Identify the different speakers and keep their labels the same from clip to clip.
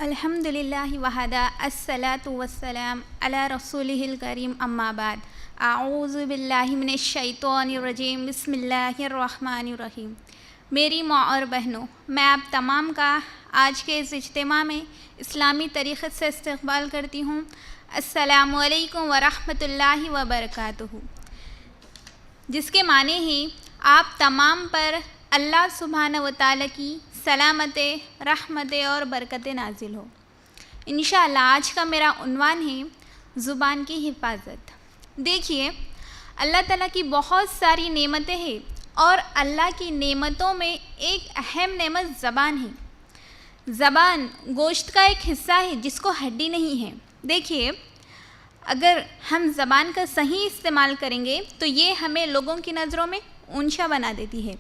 Speaker 1: الحمدللہ وحدہ الصلاۃ والسلام علی رسولہ الکریم اما بعد اعوذ باللہ من الشیطان الرجیم بسم اللہ الرحمن الرحیم۔ میری ماں اور بہنوں، میں آپ تمام کا آج کے اس اجتماع میں اسلامی طریقے سے استقبال کرتی ہوں۔ السلام علیکم ورحمۃ اللہ وبرکاتہ، جس کے معنی ہی آپ تمام پر اللہ سبحانہ و تعالیٰ کی سلامت، رحمت اور برکت نازل ہو۔ انشاءاللہ آج کا میرا عنوان ہے زبان کی حفاظت۔ دیکھیے، اللہ تعالیٰ کی بہت ساری نعمتیں ہیں اور اللہ کی نعمتوں میں ایک اہم نعمت زبان ہے۔ زبان گوشت کا ایک حصہ ہے جس کو ہڈی نہیں ہے۔ دیکھیے، اگر ہم زبان کا صحیح استعمال کریں گے تو یہ ہمیں لوگوں کی نظروں میں اونچا بنا دیتی ہے،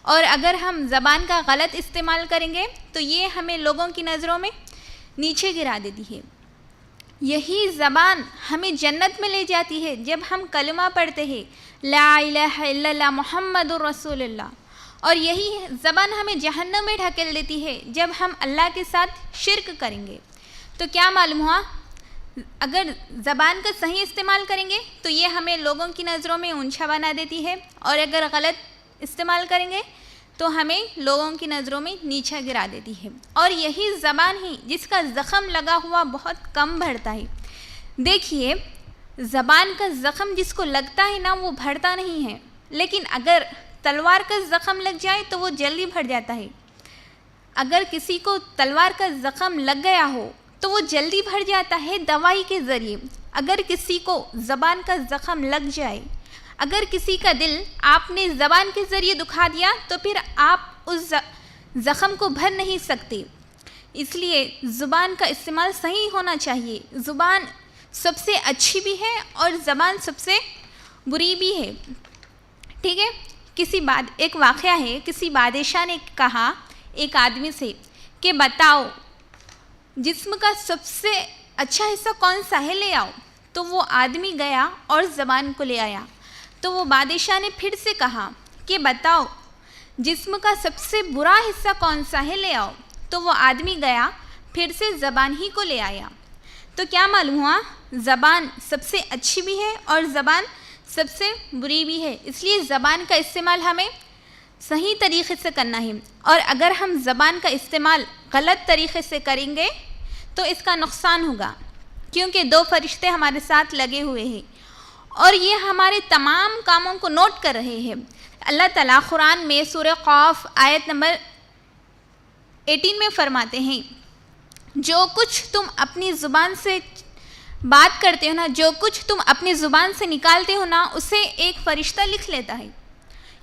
Speaker 1: اور اگر ہم زبان کا غلط استعمال کریں گے تو یہ ہمیں لوگوں کی نظروں میں نیچے گرا دیتی ہے۔ یہی زبان ہمیں جنت میں لے جاتی ہے جب ہم کلمہ پڑھتے ہیں لا الہ الا اللہ محمد الرسول اللہ، اور یہی زبان ہمیں جہنم میں ڈھکیل دیتی ہے جب ہم اللہ کے ساتھ شرک کریں گے۔ تو کیا معلوم ہوا، اگر زبان کا صحیح استعمال کریں گے تو یہ ہمیں لوگوں کی نظروں میں اونچا بنا دیتی ہے، اور اگر غلط استعمال کریں گے تو ہمیں لوگوں کی نظروں میں نیچا گرا دیتی ہے۔ اور یہی زبان ہی جس کا زخم لگا ہوا بہت کم بڑھتا ہے۔ دیکھیے، زبان کا زخم جس کو لگتا ہے نا وہ بڑھتا نہیں ہے، لیکن اگر تلوار کا زخم لگ جائے تو وہ جلدی بڑھ جاتا ہے۔ اگر کسی کو تلوار کا زخم لگ گیا ہو تو وہ جلدی بڑھ جاتا ہے دوائی کے ذریعے۔ اگر کسی کو زبان کا زخم لگ جائے، اگر کسی کا دل آپ نے زبان کے ذریعے دکھا دیا تو پھر آپ اس زخم کو بھر نہیں سکتے۔ اس لیے زبان کا استعمال صحیح ہونا چاہیے۔ زبان سب سے اچھی بھی ہے اور زبان سب سے بری بھی ہے، ٹھیک ہے؟ ایک واقعہ ہے، کسی بادشاہ نے کہا ایک آدمی سے کہ بتاؤ جسم کا سب سے اچھا حصہ کون سا ہے، لے آؤ۔ تو وہ آدمی گیا اور زبان کو لے آیا۔ تو وہ بادشاہ نے پھر سے کہا کہ بتاؤ جسم کا سب سے برا حصہ کون سا ہے، لے آؤ۔ تو وہ آدمی گیا، پھر سے زبان ہی کو لے آیا۔ تو کیا معلوم ہوا، زبان سب سے اچھی بھی ہے اور زبان سب سے بری بھی ہے۔ اس لیے زبان کا استعمال ہمیں صحیح طریقے سے کرنا ہے، اور اگر ہم زبان کا استعمال غلط طریقے سے کریں گے تو اس کا نقصان ہوگا، کیونکہ دو فرشتے ہمارے ساتھ لگے ہوئے ہیں اور یہ ہمارے تمام کاموں کو نوٹ کر رہے ہیں۔ اللہ تعالیٰ قرآن میں سورہ قاف آیت نمبر 18 میں فرماتے ہیں، جو کچھ تم اپنی زبان سے بات کرتے ہو نا، جو کچھ تم اپنی زبان سے نکالتے ہو نا، اسے ایک فرشتہ لکھ لیتا ہے۔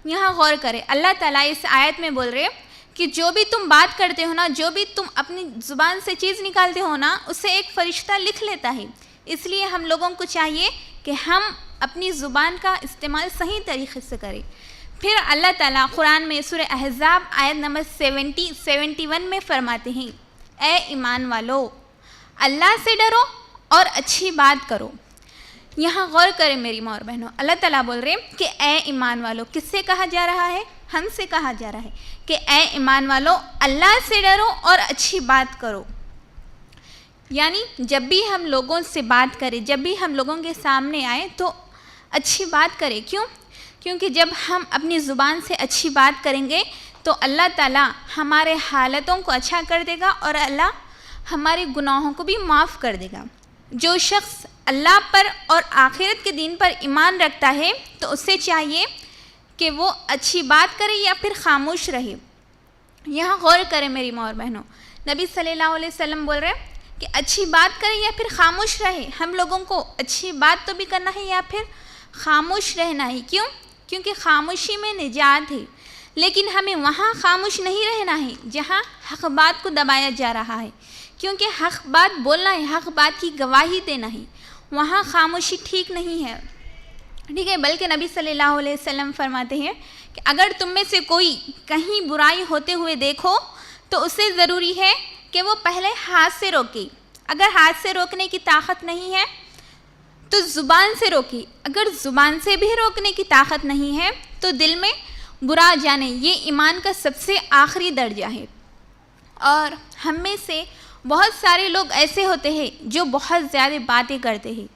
Speaker 1: یہاں غور کریں، اللہ تعالیٰ اس آیت میں بول رہے کہ جو بھی تم بات کرتے ہو نا، جو بھی تم اپنی زبان سے چیز نکالتے ہو نا، اسے ایک فرشتہ لکھ لیتا ہے۔ اس لیے ہم لوگوں کو چاہیے کہ ہم اپنی زبان کا استعمال صحیح طریقے سے کریں۔ پھر اللہ تعالیٰ قرآن میں سورہ احزاب آیت نمبر 71 میں فرماتے ہیں، اے ایمان والو، اللہ سے ڈرو اور اچھی بات کرو۔ یہاں غور کریں میری ماں اور بہنوں، اللہ تعالیٰ بول رہے ہیں کہ اے ایمان والو، کس سے کہا جا رہا ہے؟ ہم سے کہا جا رہا ہے کہ اے ایمان والو، اللہ سے ڈرو اور اچھی بات کرو۔ یعنی جب بھی ہم لوگوں سے بات کریں، جب بھی ہم لوگوں کے سامنے آئیں تو اچھی بات کریں۔ کیونکہ جب ہم اپنی زبان سے اچھی بات کریں گے تو اللہ تعالیٰ ہمارے حالتوں کو اچھا کر دے گا اور اللہ ہمارے گناہوں کو بھی معاف کر دے گا۔ جو شخص اللہ پر اور آخرت کے دین پر ایمان رکھتا ہے تو اسے چاہیے کہ وہ اچھی بات کرے یا پھر خاموش رہے۔ یہاں غور کریں میری ماں اور بہنوں، نبی صلی اللہ علیہ وسلم بول رہے ہیں کہ اچھی بات کرے یا پھر خاموش رہے۔ ہم لوگوں کو اچھی بات تو بھی کرنا ہے یا پھر خاموش رہنا ہے۔ کیونکہ خاموشی میں نجات ہے، لیکن ہمیں وہاں خاموش نہیں رہنا ہے جہاں حق بات کو دبایا جا رہا ہے، کیونکہ حق بات بولنا ہے، حق بات کی گواہی دینا ہے، وہاں خاموشی ٹھیک نہیں ہے، ٹھیک ہے؟ بلکہ نبی صلی اللہ علیہ وسلم فرماتے ہیں کہ اگر تم میں سے کوئی کہیں برائی ہوتے ہوئے دیکھو تو اسے ضروری ہے کہ وہ پہلے ہاتھ سے روکے۔ اگر ہاتھ سے روکنے کی طاقت نہیں ہے تو زبان سے روکے۔ اگر زبان سے بھی روکنے کی طاقت نہیں ہے تو دل میں برا جانے۔ یہ ایمان کا سب سے آخری درجہ ہے، اور ہم میں سے بہت سارے لوگ ایسے ہوتے ہیں جو بہت زیادہ باتیں کرتے ہیں،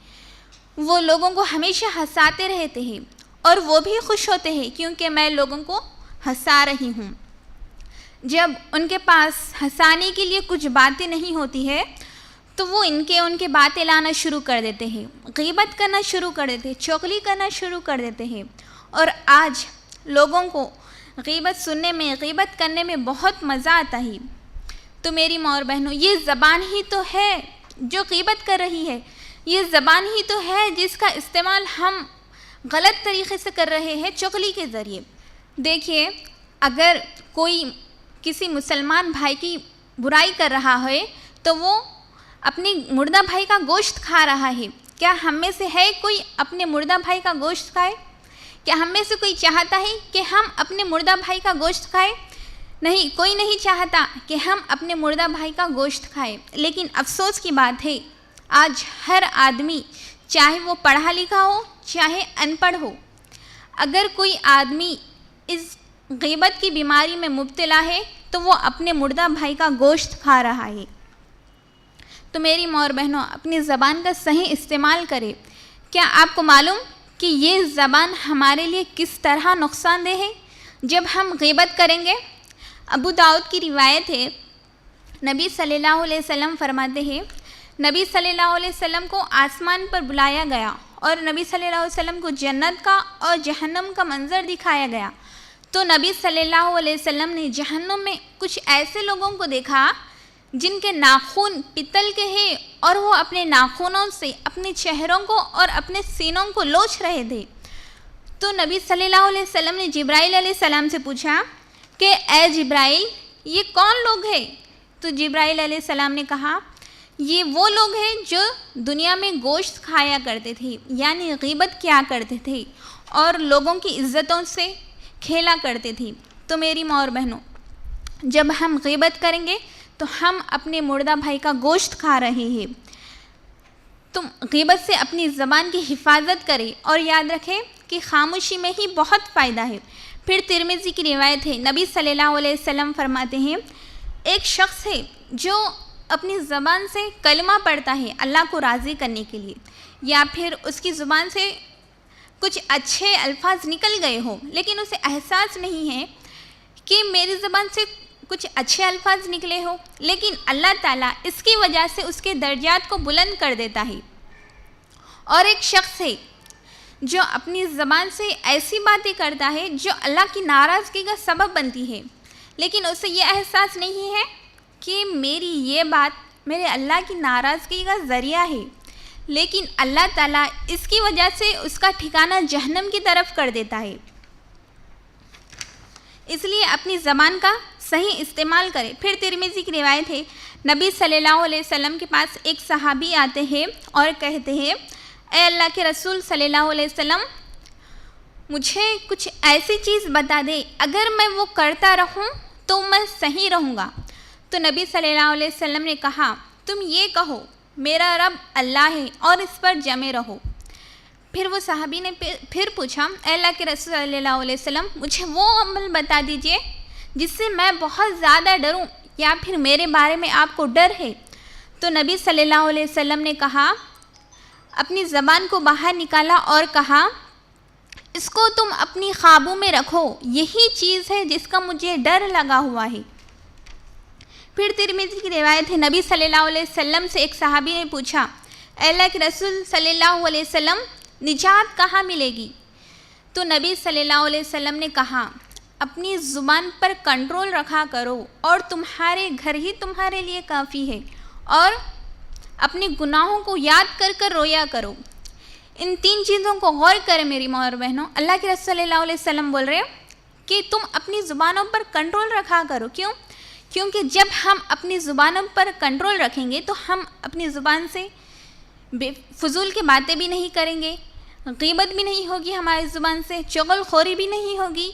Speaker 1: وہ لوگوں کو ہمیشہ ہنساتے رہتے ہیں اور وہ بھی خوش ہوتے ہیں کیونکہ میں لوگوں کو ہنسا رہی ہوں۔ جب ان کے پاس ہنسانے کے لیے کچھ باتیں نہیں ہوتی ہے تو وہ ان کے باتیں لانا شروع کر دیتے ہیں، غیبت کرنا شروع کر دیتے ہیں، چغلی کرنا شروع کر دیتے ہیں۔ اور آج لوگوں کو غیبت سننے میں، غیبت کرنے میں بہت مزہ آتا ہے۔ تو میری ماں اور بہنوں، یہ زبان ہی تو ہے جو غیبت کر رہی ہے، یہ زبان ہی تو ہے جس کا استعمال ہم غلط طریقے سے کر رہے ہیں، چغلی کے ذریعے۔ دیکھیے، اگر کوئی کسی مسلمان بھائی کی برائی کر رہا ہے تو وہ اپنے مردہ بھائی کا گوشت کھا رہا ہے۔ کیا ہم میں سے ہے کوئی اپنے مردہ بھائی کا گوشت کھائے؟ کیا ہم میں سے کوئی چاہتا ہے کہ ہم اپنے مردہ بھائی کا گوشت کھائے؟ نہیں، کوئی نہیں چاہتا کہ ہم اپنے مردہ بھائی کا گوشت کھائے۔ لیکن افسوس کی بات ہے، آج ہر آدمی، چاہے وہ پڑھا لکھا ہو چاہے ان پڑھ ہو، اگر کوئی آدمی اس غیبت کی بیماری میں مبتلا ہے تو وہ اپنے مردہ بھائی کا گوشت کھا رہا ہے۔ تو میری ماں اور بہنوں، اپنی زبان کا صحیح استعمال کرے۔ کیا آپ کو معلوم کہ یہ زبان ہمارے لیے کس طرح نقصان دہ ہے جب ہم غیبت کریں گے؟ ابو داؤد کی روایت ہے، نبی صلی اللہ علیہ وسلم فرماتے ہیں، نبی صلی اللہ علیہ وسلم کو آسمان پر بلایا گیا اور نبی صلی اللہ علیہ وسلم کو جنت کا اور جہنم کا منظر دکھایا گیا۔ تو نبی صلی اللہ علیہ وسلم نے جہنم میں کچھ ایسے لوگوں کو دیکھا جن کے ناخن پتل کے ہیں اور وہ اپنے ناخنوں سے اپنے چہروں کو اور اپنے سینوں کو لوچ رہے تھے۔ تو نبی صلی اللہ علیہ وسلم نے جبرائیل علیہ السلام سے پوچھا کہ اے جبرائیل، یہ کون لوگ ہیں؟ تو جبرائیل علیہ السلام نے کہا، یہ وہ لوگ ہیں جو دنیا میں گوشت کھایا کرتے تھے، یعنی غیبت کیا کرتے تھے اور لوگوں کی عزتوں سے کھیلا کرتے تھے۔ تو میری ماں اور بہنوں، جب ہم غیبت کریں گے تو ہم اپنے مردہ بھائی کا گوشت کھا رہے ہیں۔ تم غیبت سے اپنی زبان کی حفاظت کریں اور یاد رکھیں کہ خاموشی میں ہی بہت فائدہ ہے۔ پھر ترمذی کی روایت ہے، نبی صلی اللہ علیہ وسلم فرماتے ہیں، ایک شخص ہے جو اپنی زبان سے کلمہ پڑھتا ہے اللہ کو راضی کرنے کے لیے، یا پھر اس کی زبان سے کچھ اچھے الفاظ نکل گئے ہوں لیکن اسے احساس نہیں ہے کہ میری زبان سے کچھ اچھے الفاظ نکلے ہو، لیکن اللہ تعالیٰ اس کی وجہ سے اس کے درجات کو بلند کر دیتا ہے۔ اور ایک شخص ہے جو اپنی زبان سے ایسی باتیں کرتا ہے جو اللہ کی ناراضگی کا سبب بنتی ہے، لیکن اسے یہ احساس نہیں ہے کہ میری یہ بات میرے اللہ کی ناراضگی کا ذریعہ ہے، لیکن اللہ تعالیٰ اس کی وجہ سے اس کا ٹھکانہ جہنم کی طرف کر دیتا ہے۔ اس لیے اپنی زبان کا صحیح استعمال کرے۔ پھر ترمذی کی روایت ہے، نبی صلی اللہ علیہ وسلم کے پاس ایک صحابی آتے ہیں اور کہتے ہیں، اے اللہ کے رسول صلی اللہ علیہ وسلم، مجھے کچھ ایسی چیز بتا دے، اگر میں وہ کرتا رہوں تو میں صحیح رہوں گا۔ تو نبی صلی اللہ علیہ وسلم نے کہا، تم یہ کہو، میرا رب اللہ ہے اور اس پر جمے رہو۔ پھر وہ صحابی نے پھر پوچھا، اے اللہ کے رسول صلی اللہ علیہ وسلم، مجھے وہ عمل بتا دیجئے جس سے میں بہت زیادہ ڈروں، یا پھر میرے بارے میں آپ کو ڈر ہے۔ تو نبی صلی اللہ علیہ وسلم نے کہا، اپنی زبان کو باہر نکالا اور کہا، اس کو تم اپنی خوابوں میں رکھو، یہی چیز ہے جس کا مجھے ڈر لگا ہوا ہے۔ پھر ترمذی کی روایت ہے، نبی صلی اللہ علیہ وسلم سے ایک صحابی نے پوچھا، اے اللہ کے رسول صلی اللہ علیہ وسلم، نجات کہاں ملے گی؟ تو نبی صلی اللہ علیہ وسلم نے کہا، اپنی زبان پر کنٹرول رکھا کرو اور تمہارے گھر ہی تمہارے لیے کافی ہے، اور اپنے گناہوں کو یاد کر کر رویا کرو۔ ان تین چیزوں کو غور کریں میری ماں اور بہنوں۔ اللہ کے رسول صلی اللہ علیہ وسلم بول رہے ہیں کہ تم اپنی زبانوں پر کنٹرول رکھا کرو۔ کیوں؟ کیونکہ جب ہم اپنی زبانوں پر کنٹرول رکھیں گے تو ہم اپنی زبان سے فضول کی باتیں بھی نہیں کریں گے، غیبت بھی نہیں ہوگی ہماری زبان سے، چغل خوری بھی نہیں ہوگی،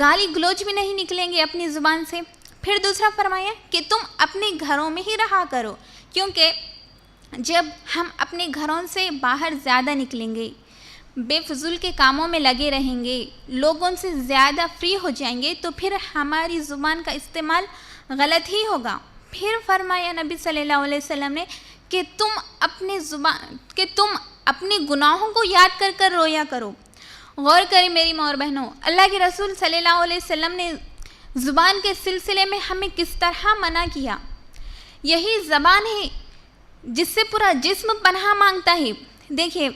Speaker 1: گالی گلوچ بھی نہیں نکلیں گے اپنی زبان سے۔ پھر دوسرا فرمایا کہ تم اپنے گھروں میں ہی رہا کرو، کیونکہ جب ہم اپنے گھروں سے باہر زیادہ نکلیں گے، بے فضول کے کاموں میں لگے رہیں گے، لوگوں سے زیادہ فری ہو جائیں گے، تو پھر ہماری زبان کا استعمال غلط ہی ہوگا۔ پھر فرمایا نبی صلی اللہ علیہ وسلم نے کہ تم اپنے گناہوں کو یاد کر کر رویا کرو. غور کریں میری ماں اور بہنوں، اللہ کے رسول صلی اللہ علیہ وسلم نے زبان کے سلسلے میں ہمیں کس طرح منع کیا. یہی زبان ہے جس سے پورا جسم پناہ مانگتا ہے. دیکھیں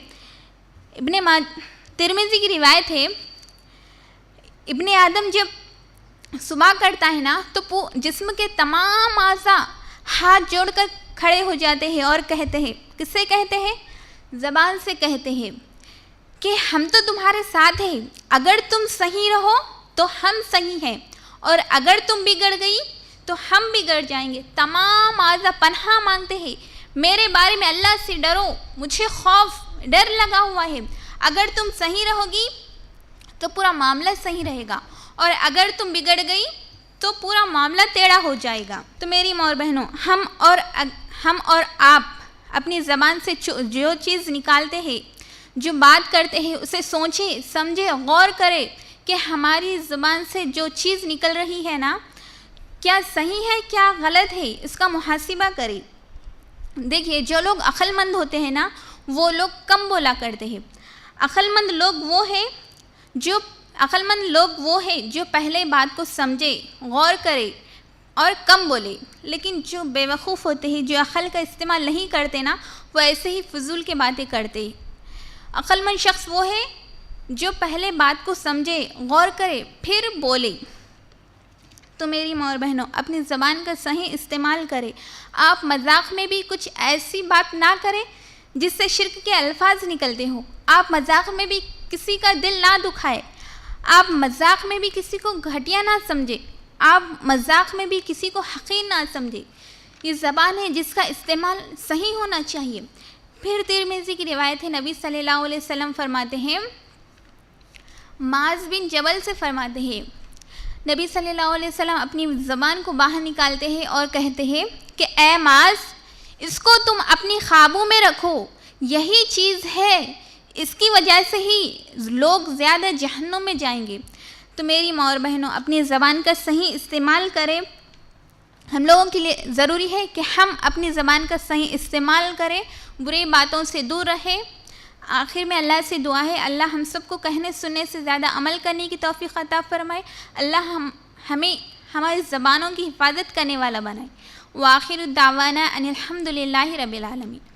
Speaker 1: ترمذی کی روایت ہے، ابن آدم جب صبح کرتا ہے نا تو جسم کے تمام اعضاء ہاتھ جوڑ کر کھڑے ہو جاتے ہیں اور کہتے ہیں، کس سے کہتے ہیں؟ زبان سے کہتے ہیں کہ ہم تو تمہارے ساتھ ہیں، اگر تم صحیح رہو تو ہم صحیح ہیں، اور اگر تم بگڑ گئی تو ہم بگڑ جائیں گے. تمام اعضاء پناہ مانگتے ہیں، میرے بارے میں اللہ سے ڈرو، مجھے ڈر لگا ہوا ہے. اگر تم صحیح رہو گی تو پورا معاملہ صحیح رہے گا، اور اگر تم بگڑ گئی تو پورا معاملہ ٹیڑھا ہو جائے گا. تو میری ماں اور بہنوں، ہم اور آپ اپنی زبان سے جو چیز نکالتے ہیں، جو بات کرتے ہیں، اسے سوچیں، سمجھیں، غور کریں کہ ہماری زبان سے جو چیز نکل رہی ہے نا، کیا صحیح ہے کیا غلط ہے، اس کا محاسبہ کریں. دیکھیے، جو لوگ عقل مند ہوتے ہیں نا، وہ لوگ کم بولا کرتے ہیں. عقل مند لوگ وہ ہیں جو پہلے بات کو سمجھے، غور کرے اور کم بولے. لیکن جو بے وقوف ہوتے ہیں، جو عقل کا استعمال نہیں کرتے نا، وہ ایسے ہی فضول کے باتیں کرتے. عقل مند شخص وہ ہے جو پہلے بات کو سمجھے، غور کرے، پھر بولے. تو میری ماں اور بہنوں، اپنی زبان کا صحیح استعمال کرے. آپ مذاق میں بھی کچھ ایسی بات نہ کریں جس سے شرک کے الفاظ نکلتے ہوں. آپ مذاق میں بھی کسی کا دل نہ دکھائے. آپ مذاق میں بھی کسی کو گھٹیا نہ سمجھے. آپ مذاق میں بھی کسی کو حقیر نہ سمجھے. یہ زبان ہے جس کا استعمال صحیح ہونا چاہیے. پھر ترمذی کی روایت ہے، نبی صلی اللہ علیہ وسلم فرماتے ہیں، معاذ بن جبل سے فرماتے ہیں، نبی صلی اللہ علیہ وسلم اپنی زبان کو باہر نکالتے ہیں اور کہتے ہیں کہ اے معاذ، اس کو تم اپنی خوابوں میں رکھو، یہی چیز ہے، اس کی وجہ سے ہی لوگ زیادہ جہنم میں جائیں گے. تو میری ماں اور بہنوں، اپنی زبان کا صحیح استعمال کریں. ہم لوگوں کے لیے ضروری ہے کہ ہم اپنی زبان کا صحیح استعمال کریں، بری باتوں سے دور رہیں. آخر میں اللہ سے دعا ہے، اللہ ہم سب کو کہنے سننے سے زیادہ عمل کرنے کی توفیق عطا فرمائے. اللہ ہمیں ہماری زبانوں کی حفاظت کرنے والا بنائے. وآخر الدعوانا ان الحمد للہ رب العالمین.